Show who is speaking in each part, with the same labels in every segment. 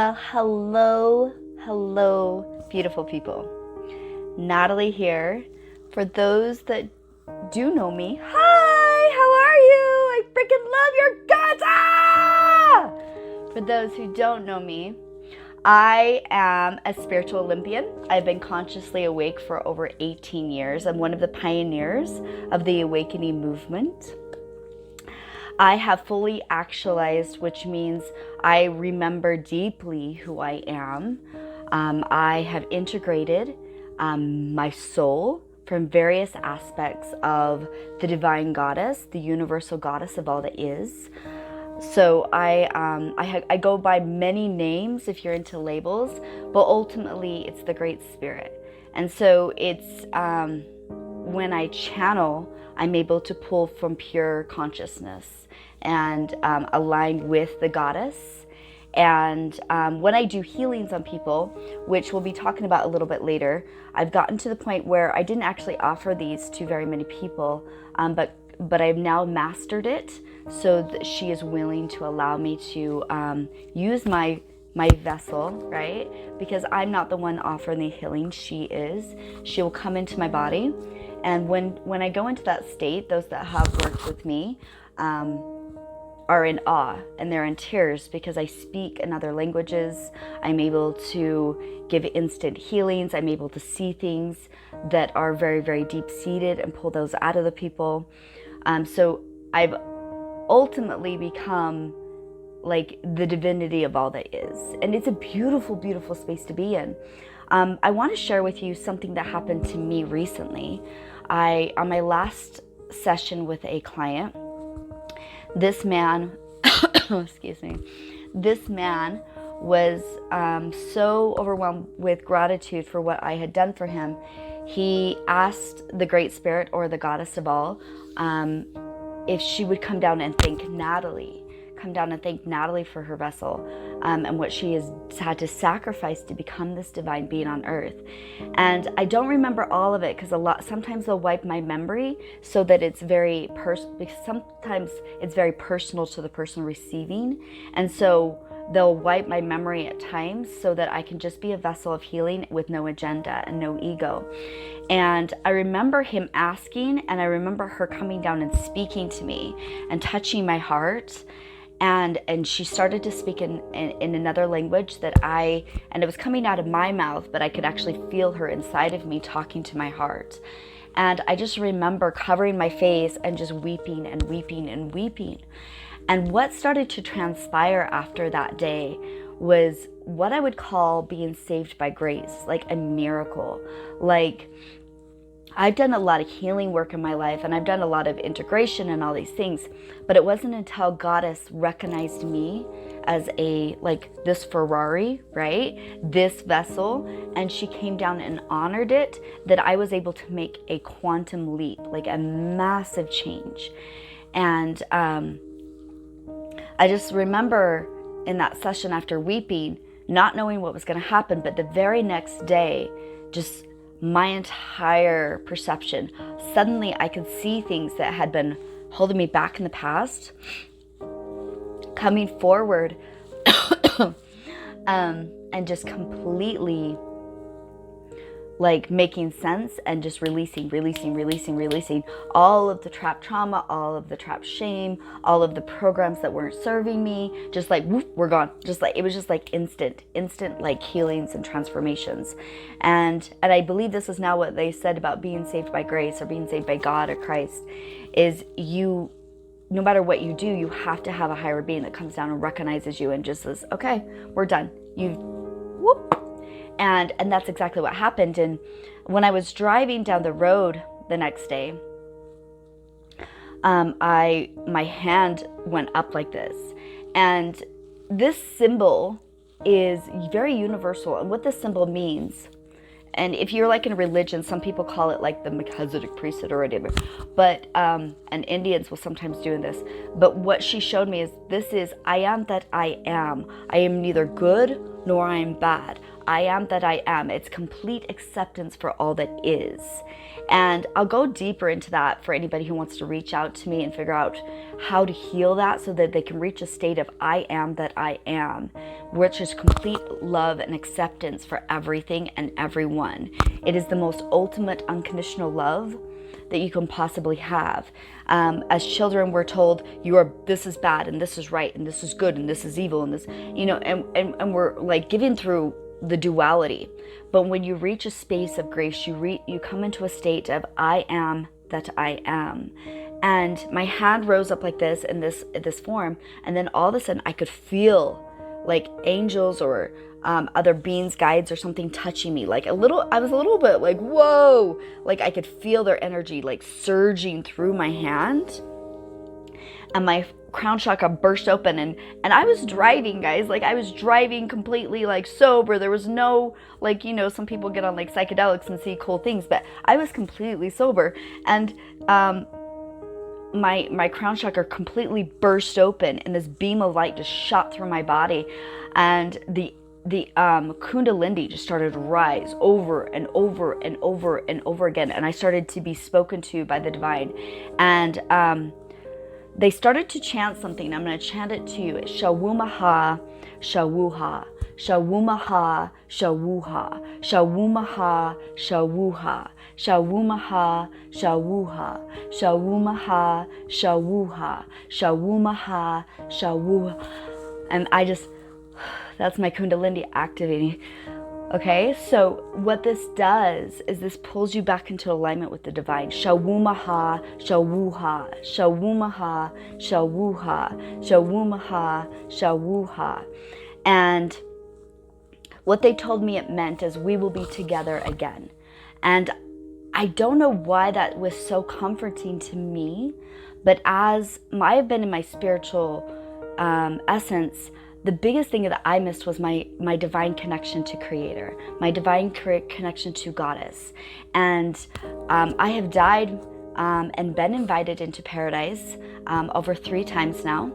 Speaker 1: Well, hello, beautiful people. Natalie here. For those that do know me, hi, how are you? I freaking love your guts! Ah! For those who don't know me, I am a spiritual Olympian. I've been consciously awake for over 18 years. I'm one of the pioneers of the awakening movement. I have fully actualized, which means I remember deeply who I am. I have integrated my soul from various aspects of the divine goddess, the universal goddess of all that is. So I go by many names if you're into labels, but ultimately it's the Great Spirit. And so it's when I channel, I'm able to pull from pure consciousness and aligned with the goddess. And when I do healings on people, which we'll be talking about a little bit later, I've gotten to the point where I didn't actually offer these to very many people, but I've now mastered it so that she is willing to allow me to use my vessel, right? Because I'm not the one offering the healing, she is. She will come into my body. And when I go into that state, those that have worked with me are in awe and they're in tears because I speak in other languages. I'm able to give instant healings. I'm able to see things that are very, very deep-seated and pull those out of the people. So I've ultimately become like the divinity of all that is. And it's a beautiful, beautiful space to be in. I want to share with you something that happened to me recently. On my last session with a client, this man, excuse me, this man was so overwhelmed with gratitude for what I had done for him. He asked the Great Spirit, or the goddess of all, if she would come down and thank Natalie for her vessel and what she has had to sacrifice to become this divine being on earth. And I don't remember all of it because sometimes they'll wipe my memory so that it's very because sometimes it's very personal to the person receiving, and so they'll wipe my memory at times so that I can just be a vessel of healing with no agenda and no ego. And I remember him asking, and I remember her coming down and speaking to me and touching my heart. And she started to speak in another language and it was coming out of my mouth, but I could actually feel her inside of me talking to my heart. And I just remember covering my face and just weeping and weeping and weeping. And what started to transpire after that day was what I would call being saved by grace, like a miracle. Like, I've done a lot of healing work in my life and I've done a lot of integration and all these things, but it wasn't until Goddess recognized me as this Ferrari, right? This vessel, and she came down and honored it, that I was able to make a quantum leap, like a massive change. And I just remember in that session after weeping, not knowing what was going to happen, but the very next day, just my entire perception, suddenly I could see things that had been holding me back in the past, coming forward, and just completely like making sense and just releasing all of the trapped trauma, all of the trapped shame, all of the programs that weren't serving me, just like whoop, we're gone. Just like it was just like instant like healings and transformations. And I believe this is now what they said about being saved by grace or being saved by God or Christ, is you, no matter what you do, you have to have a higher being that comes down and recognizes you and just says, okay, we're done. Whoop. And that's exactly what happened. And when I was driving down the road the next day, my hand went up like this. And this symbol is very universal. And what this symbol means, and if you're like in a religion, some people call it like the Melchizedek priesthood or whatever, but and Indians will sometimes do this. But what she showed me is, this is I am that I am. I am neither good nor I am bad. I am that I am. It's complete acceptance for all that is. And I'll go deeper into that for anybody who wants to reach out to me and figure out how to heal that so that they can reach a state of I am that I am, which is complete love and acceptance for everything and everyone. It is the most ultimate unconditional love that you can possibly have. As children, we're told this is bad and this is right and this is good and this is evil and this, and we're like given through the duality. But when you reach a space of grace, you come into a state of I am that I am. And my hand rose up like this in this form, and then all of a sudden I could feel like angels or other beings, guides or something touching me. I was a little bit like, whoa, like I could feel their energy like surging through my hand. And my crown chakra burst open, and I was driving, guys. Like I was driving completely like sober. There was no some people get on like psychedelics and see cool things, but I was completely sober. And my crown chakra completely burst open, and this beam of light just shot through my body, and the Kundalini just started to rise over and over and over and over again, and I started to be spoken to by the divine, and they started to chant something. I'm going to chant it to you. It's Shawumaha, Shawuha, Shawumaha, Shawuha, Shawumaha, Shawuha, Shawumaha, Shawuha, Shawumaha, Shawuha, Shawumaha, Shawuha. And that's my Kundalini activating. Okay, so what this does is this pulls you back into alignment with the divine. Shawumaha, Shawuha, Shawumaha, Shawuha, Shawumaha, Shawuha. And what they told me it meant is we will be together again. And I don't know why that was so comforting to me, but as I've been in my spiritual essence, the biggest thing that I missed was my divine connection to Creator, my divine connection to Goddess. And I have died and been invited into paradise over 3 times now.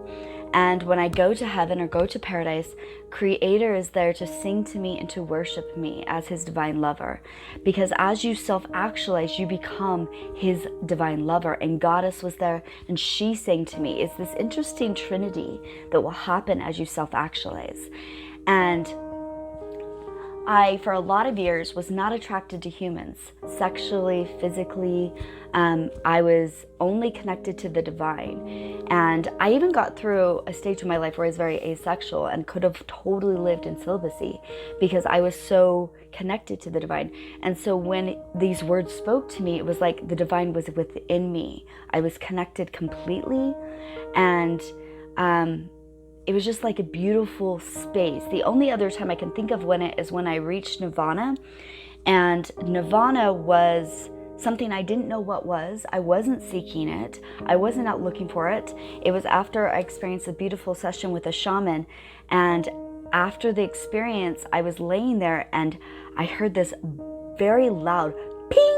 Speaker 1: And when I go to heaven or go to paradise, Creator is there to sing to me and to worship me as His divine lover. Because as you self-actualize, you become His divine lover. And Goddess was there, and she sang to me. It's this interesting trinity that will happen as you self-actualize. And I, for a lot of years, was not attracted to humans, sexually, physically. I was only connected to the divine. And I even got through a stage of my life where I was very asexual and could have totally lived in celibacy because I was so connected to the divine. And so when these words spoke to me, it was like the divine was within me. I was connected completely. And it was just like a beautiful space. The only other time I can think of when I reached Nirvana. And Nirvana was something I didn't know what was. I wasn't seeking it. I wasn't out looking for it. It was after I experienced a beautiful session with a shaman. And after the experience, I was laying there and I heard this very loud ping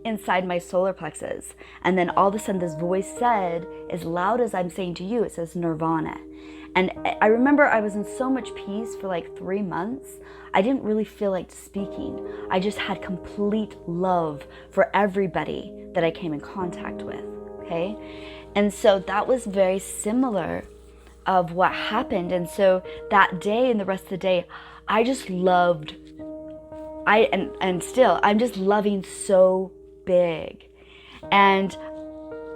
Speaker 1: inside my solar plexus. And then all of a sudden this voice said, as loud as I'm saying to you, it says Nirvana. And I remember I was in so much peace for like 3 months. I didn't really feel like speaking. I just had complete love for everybody that I came in contact with, okay? And so that was very similar of what happened. And so that day and the rest of the day, I just loved, and still, I'm just loving so big. And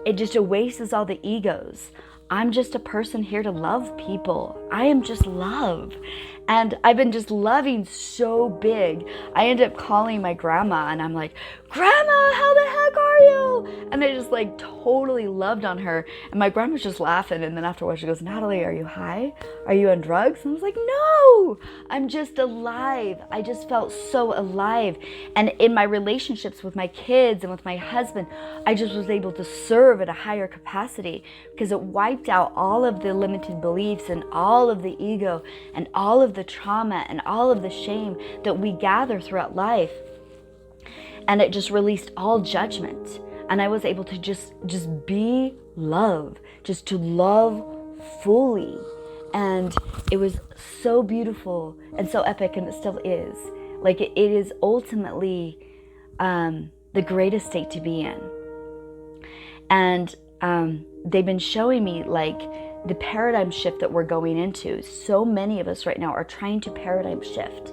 Speaker 1: it just erases all the egos. I'm just a person here to love people. I am just love. And I've been just loving so big. I ended up calling my grandma and I'm like, Grandma, how the heck are you? And I just like totally loved on her. And my grandma's just laughing. And then afterwards she goes, Natalie, are you high? Are you on drugs? And I was like, no, I'm just alive. I just felt so alive. And in my relationships with my kids and with my husband, I just was able to serve at a higher capacity because it wiped out all of the limited beliefs and all of the ego and all of the trauma and all of the shame that we gather throughout life. And it just released all judgment. And I was able to just be love, just to love fully. And it was so beautiful and so epic, and it still is. Like, it is ultimately the greatest state to be in. And they've been showing me like the paradigm shift that we're going into. So many of us right now are trying to paradigm shift.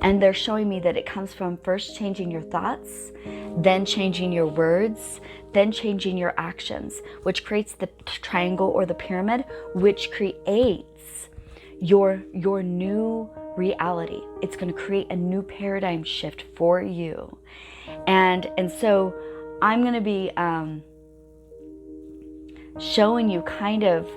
Speaker 1: And they're showing me that it comes from first changing your thoughts, then changing your words, then changing your actions, which creates the triangle or the pyramid, which creates your new reality. It's going to create a new paradigm shift for you. And so I'm going to be showing you kind of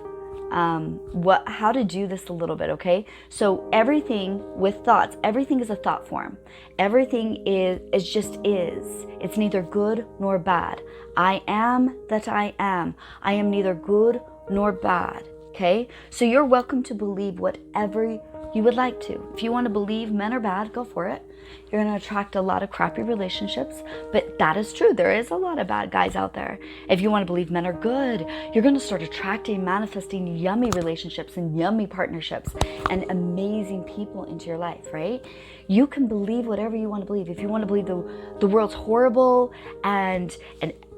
Speaker 1: how to do this a little bit, okay? So everything with thoughts, everything is a thought form. Everything is just is. It's neither good nor bad. I am that I am. I am neither good nor bad, okay? So you're welcome to believe whatever you would like to. If you want to believe men are bad, go for it. You're going to attract a lot of crappy relationships, but that is true. There is a lot of bad guys out there. If you want to believe men are good, you're going to start attracting, manifesting yummy relationships and yummy partnerships and amazing people into your life, right? You can believe whatever you want to believe. If you want to believe the world's horrible and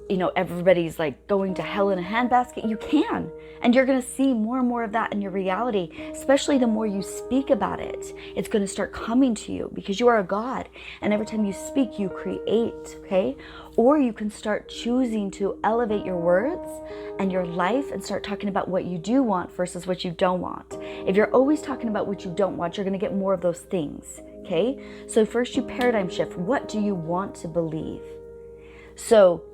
Speaker 1: you know, everybody's like going to hell in a handbasket, you can. And you're going to see more and more of that in your reality, especially the more you speak about it. It's going to start coming to you because you are a God. And every time you speak, you create, okay? Or you can start choosing to elevate your words and your life and start talking about what you do want versus what you don't want. If you're always talking about what you don't want, you're going to get more of those things, okay? So first you paradigm shift. What do you want to believe? So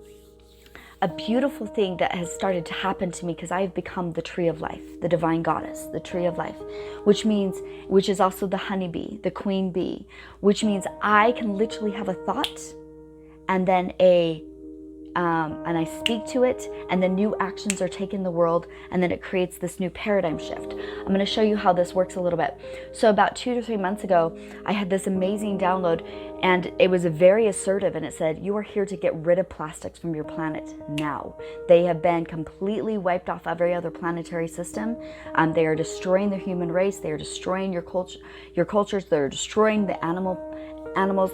Speaker 1: a beautiful thing that has started to happen to me, because I have become the tree of life, the divine goddess, the tree of life, which is also the honeybee, the queen bee, which means I can literally have a thought and then and I speak to it, and then new actions are taken in the world, and then it creates this new paradigm shift. I'm going to show you how this works a little bit. So about 2 to 3 months ago, I had this amazing download, and it was very assertive, and it said, you are here to get rid of plastics from your planet now. They have been completely wiped off every other planetary system. They are destroying the human race. They are destroying your cultures. They're destroying the animals.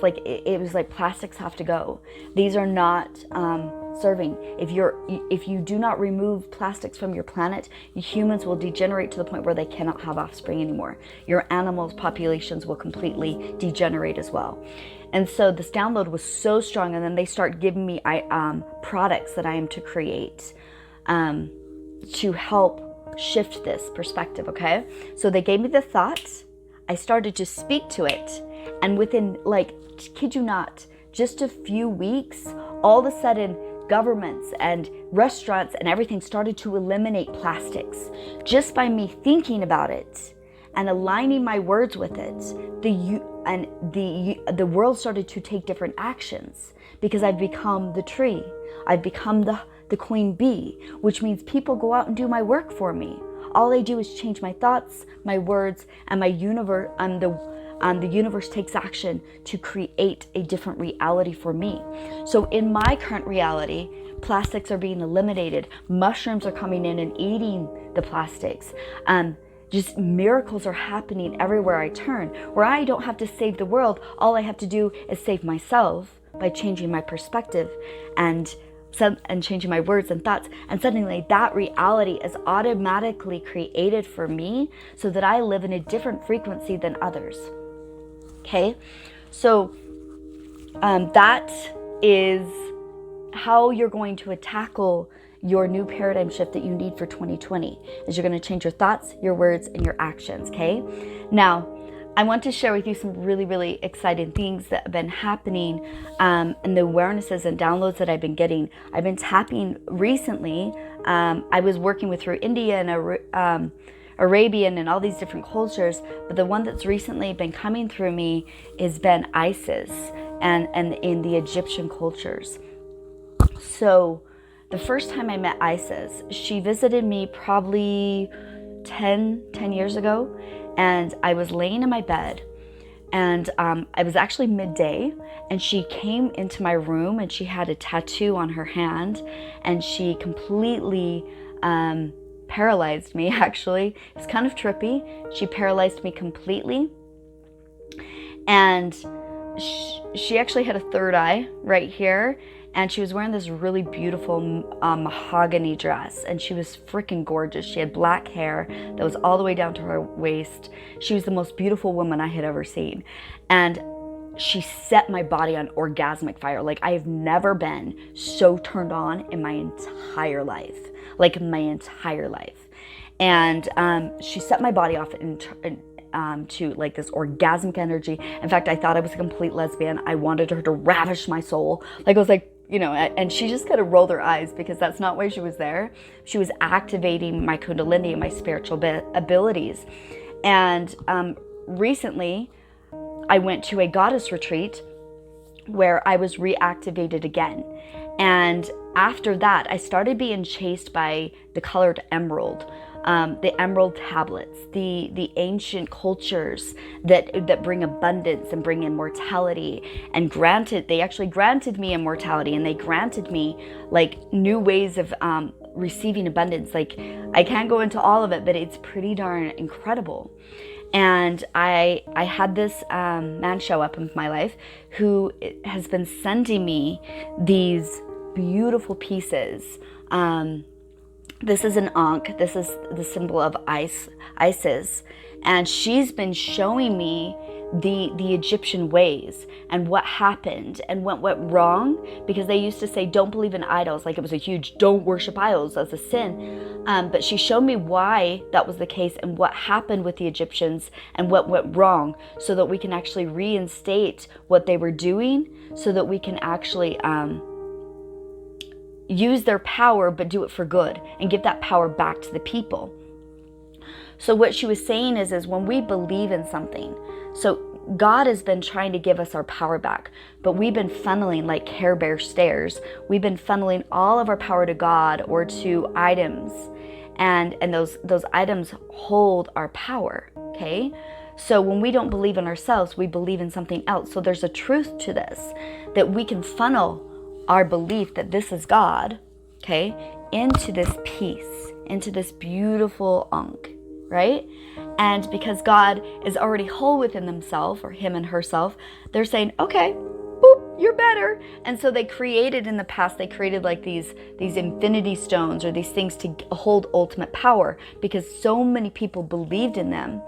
Speaker 1: Like it was like plastics have to go. These are not serving. If you do not remove plastics from your planet, humans will degenerate to the point where they cannot have offspring anymore. Your animals populations will completely degenerate as well. And so this download was so strong, and then they start giving me products that I am to create to help shift this perspective, okay? So they gave me the thought. I started to speak to it. And within, like, kid you not, just a few weeks, all of a sudden, governments and restaurants and everything started to eliminate plastics. Just by me thinking about it and aligning my words with it, the world started to take different actions because I've become the tree. I've become the queen bee, which means people go out and do my work for me. All I do is change my thoughts, my words, and my universe, and the universe takes action to create a different reality for me. So in my current reality, plastics are being eliminated. Mushrooms are coming in and eating the plastics. Just miracles are happening everywhere I turn, where I don't have to save the world. All I have to do is save myself by changing my perspective and changing my words and thoughts, and suddenly that reality is automatically created for me so that I live in a different frequency than others. Okay, so that is how you're going to tackle your new paradigm shift that you need for 2020, is you're going to change your thoughts, your words, and your actions, okay? Now, I want to share with you some really, really exciting things that have been happening and the awarenesses and downloads that I've been getting. I've been tapping recently. I was working with through India and Arabian and all these different cultures, but the one that's recently been coming through me has been Isis and in the Egyptian cultures. So the first time I met Isis, she visited me probably 10 years ago, and I was laying in my bed, and I was actually midday, and she came into my room, and she had a tattoo on her hand, and she completely paralyzed me, actually. It's kind of trippy. She paralyzed me completely. And she actually had a third eye right here. And she was wearing this really beautiful mahogany dress. And she was freaking gorgeous. She had black hair that was all the way down to her waist. She was the most beautiful woman I had ever seen. And she set my body on orgasmic fire. Like, I have never been so turned on in my entire life. Like, my entire life. And she set my body off to like this orgasmic energy. In fact, I thought I was a complete lesbian. I wanted her to ravish my soul. Like, I was like, you know, and she just kind of rolled her eyes because that's not why she was there. She was activating my kundalini and my spiritual abilities. And recently, I went to a goddess retreat where I was reactivated again. And after that, I started being chased by the colored emerald, the emerald tablets, the ancient cultures that bring abundance and bring immortality, and they actually granted me immortality, and they granted me like new ways of receiving abundance. Like, I can't go into all of it, but it's pretty darn incredible. And I had this man show up in my life who has been sending me these beautiful pieces. This is an Ankh. This is the symbol of Isis. And she's been showing me the Egyptian ways and what happened and what went wrong, because they used to say don't believe in idols, like it was a huge don't worship idols as a sin. But she showed me why that was the case and what happened with the Egyptians and what went wrong, so that we can actually reinstate what they were doing, so that we can actually use their power but do it for good and give that power back to the people. So what she was saying is when we believe in something, so God has been trying to give us our power back, but we've been funneling like Care Bear stairs. We've been funneling all of our power to God or to items, and those items hold our power, okay? So when we don't believe in ourselves, we believe in something else. So there's a truth to this, that we can funnel our belief that this is God, okay, into this piece, into this beautiful Ankh, right? And because God is already whole within themselves, or him and herself, they're saying, okay, boop, you're better. And so they created in the past, they created like these infinity stones or these things to hold ultimate power, because so many people believed in them.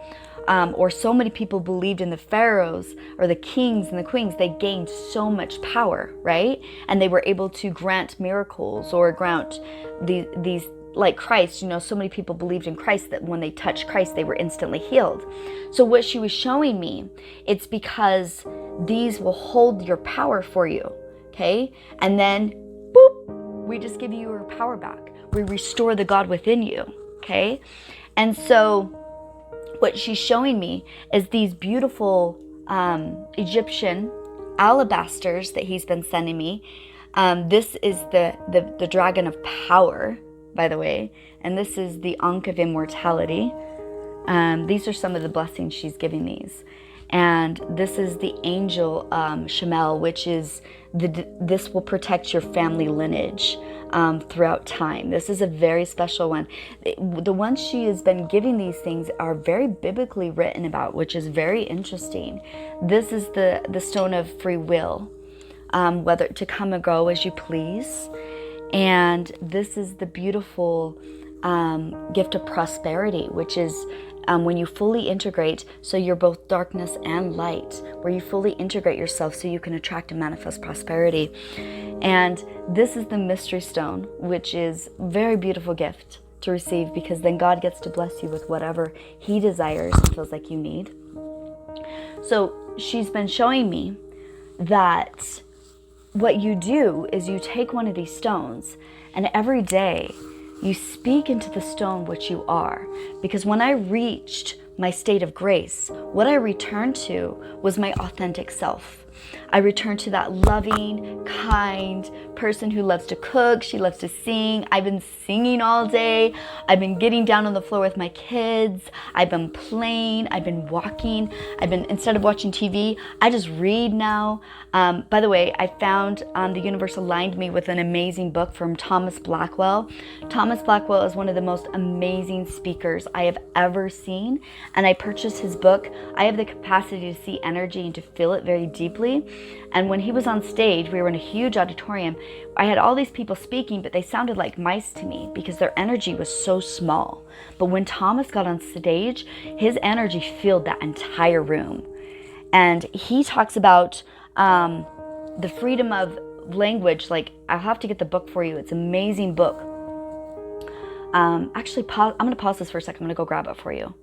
Speaker 1: Or so many people believed in the pharaohs or the kings and the queens. They gained so much power, right? And they were able to grant miracles or grant these like Christ. You know, so many people believed in Christ that when they touched Christ, they were instantly healed. So what she was showing me, it's because these will hold your power for you, okay? And then, boop, we just give you your power back. We restore the God within you, okay? And so what she's showing me is these beautiful Egyptian alabasters that he's been sending me. This is the dragon of power, by the way, and this is the Ankh of immortality. These are some of the blessings she's giving these. And this is the angel Shamel, which is this will protect your family lineage throughout time. This is a very special one. The ones she has been giving these things are very biblically written about, which is very interesting. This is the stone of free will, whether to come and go as you please. And this is the beautiful gift of prosperity, which is when you fully integrate, so you're both darkness and light, where you fully integrate yourself so you can attract and manifest prosperity. And this is the mystery stone, which is a very beautiful gift to receive, because then God gets to bless you with whatever he desires and feels like you need. So she's been showing me that what you do is you take one of these stones, and every day you speak into the stone what you are. Because when I reached my state of grace, what I returned to was my authentic self. I return to that loving, kind person who loves to cook. She loves to sing. I've been singing all day. I've been getting down on the floor with my kids. I've been playing. I've been walking. Instead of watching TV, I just read now. By the way, I found the universe aligned me with an amazing book from Thomas Blackwell. Thomas Blackwell is one of the most amazing speakers I have ever seen, and I purchased his book. I have the capacity to see energy and to feel it very deeply. And when he was on stage, we were in a huge auditorium. I had all these people speaking, but they sounded like mice to me because their energy was so small. But when Thomas got on stage, his energy filled that entire room. And he talks about the freedom of language. Like, I'll have to get the book for you. It's an amazing book. Actually, I'm going to pause this for a second. I'm going to go grab it for you.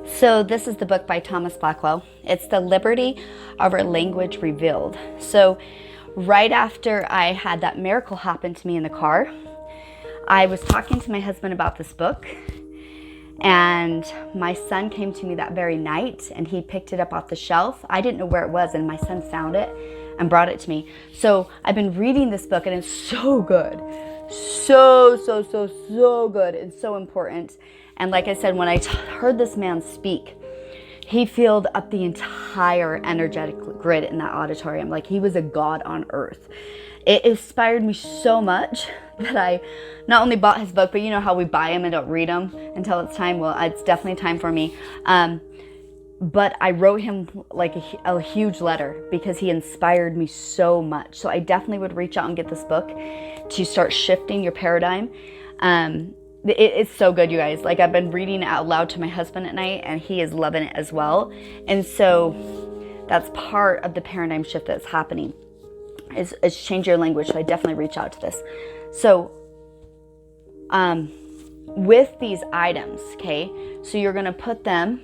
Speaker 1: So this is the book by Thomas Blackwell. It's The Liberty of Our Language Revealed. So right after I had that miracle happen to me in the car, I was talking to my husband about this book, and my son came to me that very night and he picked it up off the shelf. I didn't know where it was, and my son found it and brought it to me. So I've been reading this book, and it's so good. So good and so important. And like I said, when I heard this man speak, he filled up the entire energetic grid in that auditorium. Like he was a god on earth. It inspired me so much that I not only bought his book, but you know how we buy them and don't read them until it's time? Well, it's definitely time for me. But I wrote him like a huge letter because he inspired me so much. So I definitely would reach out and get this book to start shifting your paradigm. It's so good, you guys. Like, I've been reading it out loud to my husband at night, and he is loving it as well. And so that's part of the paradigm shift that's happening is change your language. So I definitely reach out to this. So with these items, okay, so you're going to put them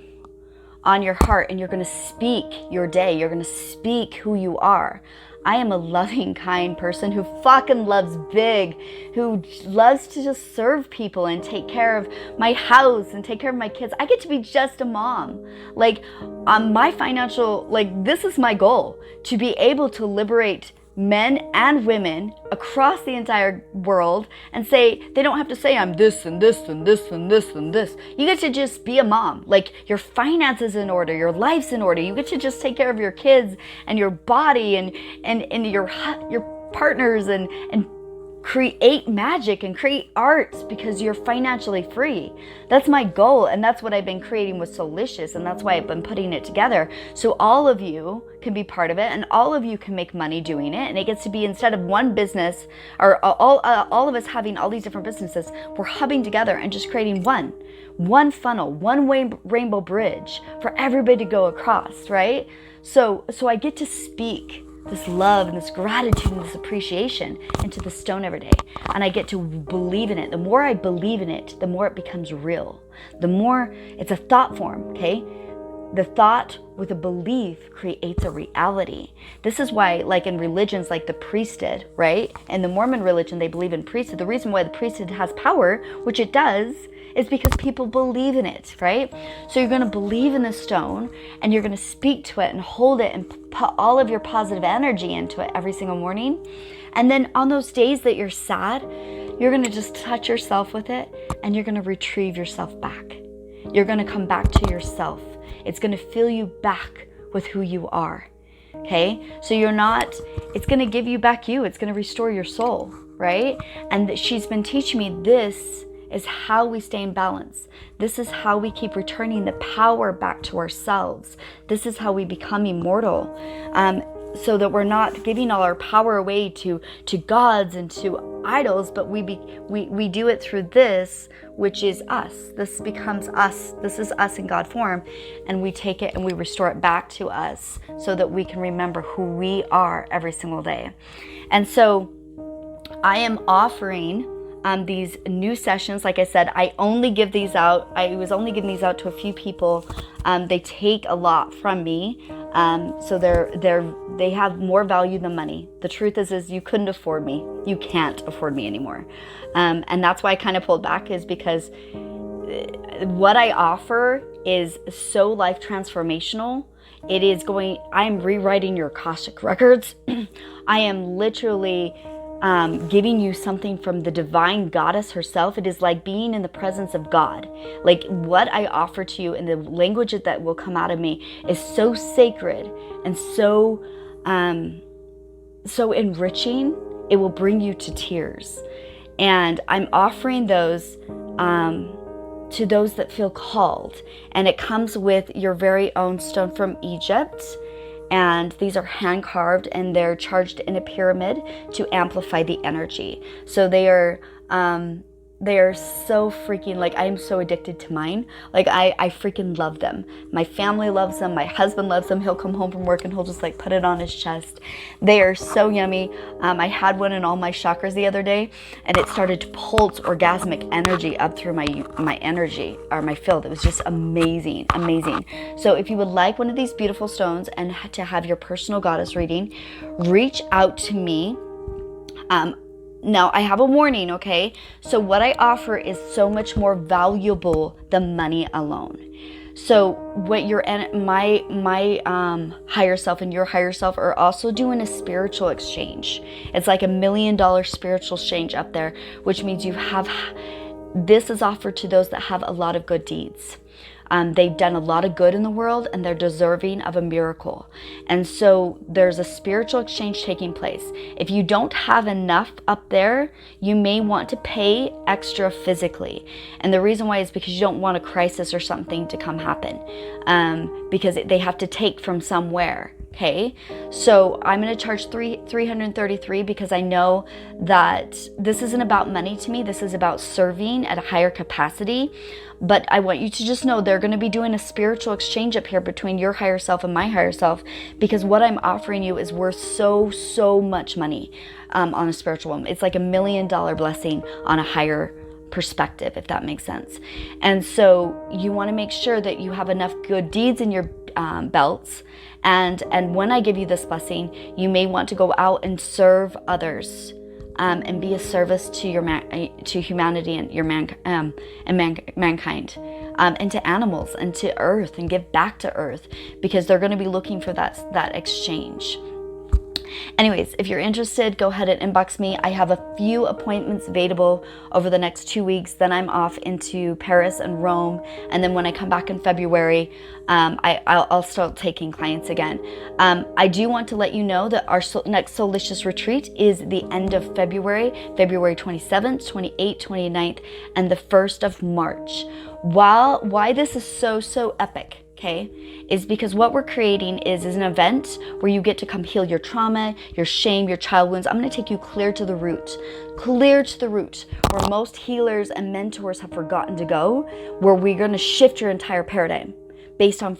Speaker 1: on your heart, and you're going to speak your day. You're going to speak who you are. I am a loving, kind person who fucking loves big, who loves to just serve people and take care of my house and take care of my kids. I get to be just a mom. Like, my financial, like, this is my goal, to be able to liberate men and women across the entire world and say, they don't have to say I'm this and this and this and this and this. You get to just be a mom. Like, your finances in order, your life's in order. You get to just take care of your kids and your body and your partners and create magic and create art because you're financially free. That's my goal, and that's what I've been creating with Soulicious, and that's why I've been putting it together. So all of you can be part of it, and all of you can make money doing it, and it gets to be, instead of one business or all of us having all these different businesses, we're hubbing together and just creating one funnel, one rainbow bridge for everybody to go across, right? So I get to speak this love and this gratitude and this appreciation into the stone every day. And I get to believe in it. The more I believe in it, the more it becomes real. The more it's a thought form, okay? The thought with a belief creates a reality. This is why, like in religions like the priesthood, right? In the Mormon religion, they believe in priesthood. The reason why the priesthood has power, which it does, is because people believe in it, right? So you're going to believe in the stone, and you're going to speak to it and hold it and put all of your positive energy into it every single morning. And then on those days that you're sad, you're going to just touch yourself with it, and you're going to retrieve yourself back. You're going to come back to yourself. It's going to fill you back with who you are, okay? So it's going to give you back you. It's going to restore your soul, right? And she's been teaching me this is how we stay in balance. This is how we keep returning the power back to ourselves. This is how we become immortal, so that we're not giving all our power away to gods and to idols, but we do it through this, which is us. This becomes us. This is us in God form, and we take it and we restore it back to us so that we can remember who we are every single day. And so I am offering these new sessions. Like I said, I only give these out. I was only giving these out to a few people. They take a lot from me. So they have more value than money. The truth is you couldn't afford me. You can't afford me anymore. And that's why I kind of pulled back, is because what I offer is so life transformational. I'm rewriting your Akashic records. I am literally giving you something from the divine goddess herself. It is like being in the presence of God. Like what I offer to you and the language that will come out of me is so sacred and so enriching. It will bring you to tears. And I'm offering those to those that feel called. And it comes with your very own stone from Egypt. And these are hand carved and they're charged in a pyramid to amplify the energy. So they are so freaking, like, I am so addicted to mine. Like I freaking love them. My family loves them. My husband loves them. He'll come home from work and he'll just like put it on his chest. They are so yummy. I had one in all my chakras the other day and it started to pulse orgasmic energy up through my energy or my field. It was just amazing, amazing. So if you would like one of these beautiful stones and to have your personal goddess reading, reach out to me. Now, I have a warning, okay? So what I offer is so much more valuable than money alone. So what my higher self and your higher self are also doing a spiritual exchange. It's like $1 million spiritual exchange up there, which means this is offered to those that have a lot of good deeds. They've done a lot of good in the world and they're deserving of a miracle. And so there's a spiritual exchange taking place. If you don't have enough up there, you may want to pay extra physically. And the reason why is because you don't want a crisis or something to come happen, because they have to take from somewhere. Okay, so I'm going to charge $333 because I know that this isn't about money to me. This is about serving at a higher capacity. But I want you to just know they're going to be doing a spiritual exchange up here between your higher self and my higher self, because what I'm offering you is worth so much money on a spiritual one. It's like $1 million blessing on a higher perspective, if that makes sense. And so you want to make sure that you have enough good deeds in your belts. And when I give you this blessing, you may want to go out and serve others, and be a service to to humanity and mankind, and to animals and to earth, and give back to earth, because they're going to be looking for that exchange. Anyways, if you're interested, go ahead and inbox me. I have a few appointments available over the next 2 weeks. Then I'm off into Paris and Rome. And then when I come back in February, I'll start taking clients again. I do want to let you know that our next Solstice retreat is the end of February 27th, 28th, 29th, and the 1st of March. Why this is so epic, okay, is because what we're creating is an event where you get to come heal your trauma, your shame, your child wounds. I'm going to take you clear to the root, where most healers and mentors have forgotten to go, where we're going to shift your entire paradigm based on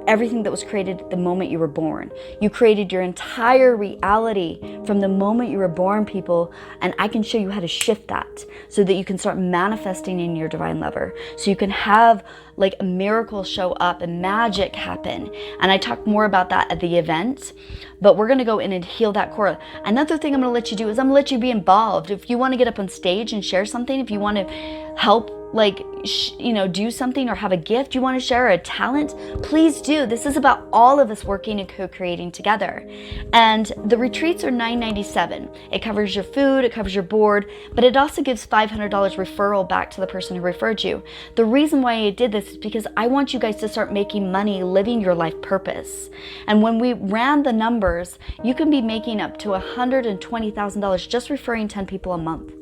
Speaker 1: everything that was created the moment you were born. You created your entire reality from the moment you were born, people, and I can show you how to shift that so that you can start manifesting in your divine lover, so you can have like a miracle show up and magic happen. And I talk more about that at the event, but we're going to go in and heal that core. Another thing I'm going to let you do is I'm going to let you be involved. If you want to get up on stage and share something, if you want to help do something or have a gift, you want to share a talent, please do. This is about all of us working and co-creating together. And the retreats are $997. It covers your food, it covers your board, but it also gives $500 referral back to the person who referred you. The reason why I did this is because I want you guys to start making money living your life purpose. And when we ran the numbers, you can be making up to $120,000 just referring 10 people a month,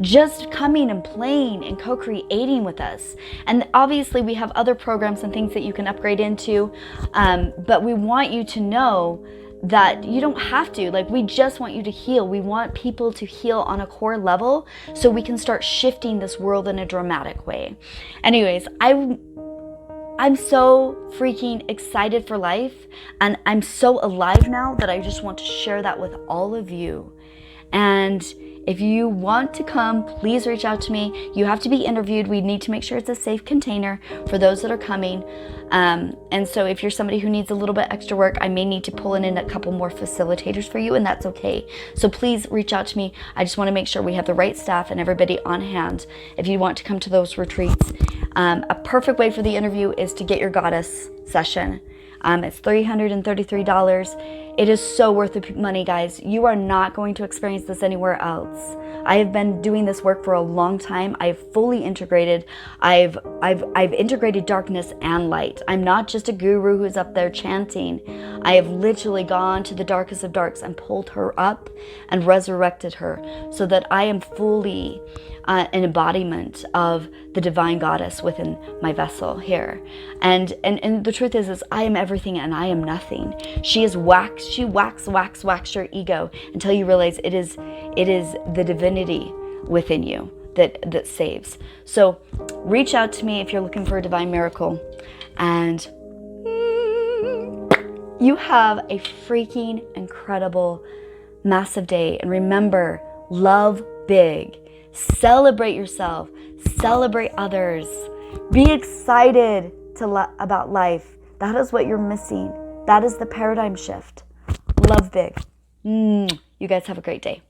Speaker 1: just coming and playing and co-creating with us. And obviously we have other programs and things that you can upgrade into, but we want you to know that you don't have to. Like, we just want you to heal. We want people to heal on a core level so we can start shifting this world in a dramatic way. Anyways, I'm so freaking excited for life, and I'm so alive now that I just want to share that with all of you. And if you want to come, please reach out to me. You have to be interviewed. We need to make sure it's a safe container for those that are coming. And so if you're somebody who needs a little bit extra work, I may need to pull in a couple more facilitators for you, and that's okay. So please reach out to me. I just want to make sure we have the right staff and everybody on hand if you want to come to those retreats. A perfect way for the interview is to get your goddess session. It's $333. It is so worth the money, guys. You are not going to experience this anywhere else. I have been doing this work for a long time. I've fully integrated. I've integrated darkness and light. I'm not just a guru who's up there chanting. I have literally gone to the darkest of darks and pulled her up and resurrected her so that I am fully an embodiment of the divine goddess within my vessel here. And the truth is I am everything and I am nothing. She wax your ego until you realize it is the divinity within you that saves. So reach out to me if you're looking for a divine miracle, and you have a freaking incredible, massive day. And remember, love big. Celebrate yourself. Celebrate others. Be excited about life. That is what you're missing. That is the paradigm shift. Love big. You guys have a great day.